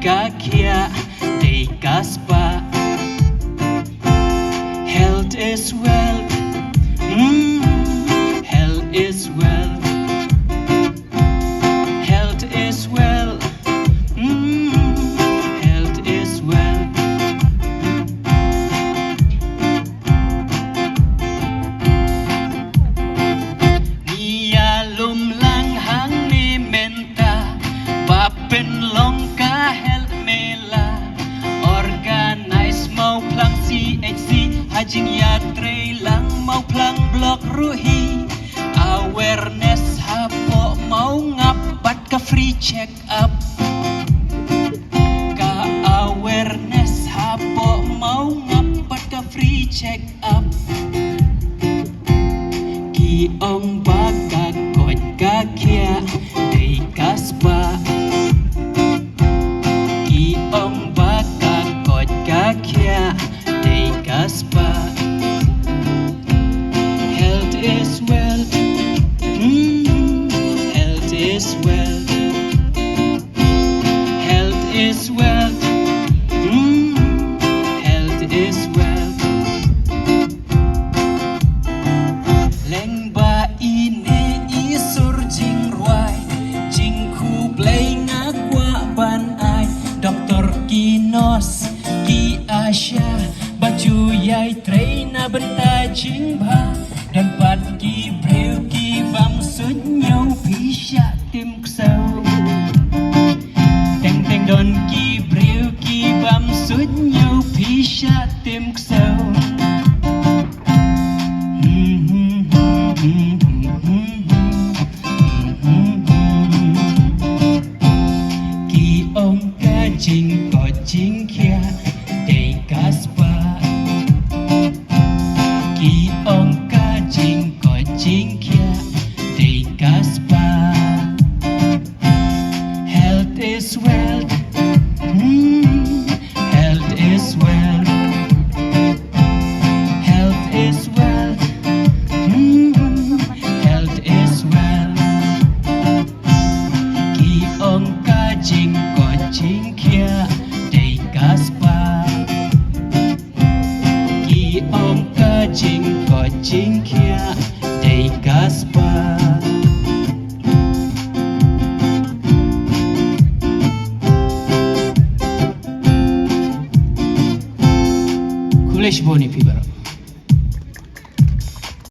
kakia de kaspa. Health is wealth. Health is wealth. Health is wealth. Health is wealth. มียาลุมล้างหางมีเมนตาบาเป็นลงกา Health เมลา Organize เมาพลัง CHC หาจิงยาเตรลังเมาพลังบล็อกรูฮี Awareness หาโปเมางับบัตรกาฟรีเช็คอัพกา Awareness หาโปเมางับบัตรกาฟรีเช็คอัพกีองบากากดกาเคียเดกัสปากีองบากากดกาเคียเดกัสปา Health is wealth. Health is wealth. Health is wealth. Health is wealth. Leng ba ine isur jing ruai jing khu play ngakwa ban ai Dr. Kinos Ki Asha baju yai traina benta jing ba dan pat ki breu ki bam sun nhau pisha tim ksau teng teng don ki breu ki bam sun nhau pisha tim ksau ki ông ca jing ko jing kia de kaspa ki ông ca jing ko jing kia de kaspa. Health is wealth. Health is wealth. Health is wealth. Health is wealth. Ki ông ca jing ko jing kia de kaspa ki ông ca jing ko jing kia de kaspa. Kulesh boni pibara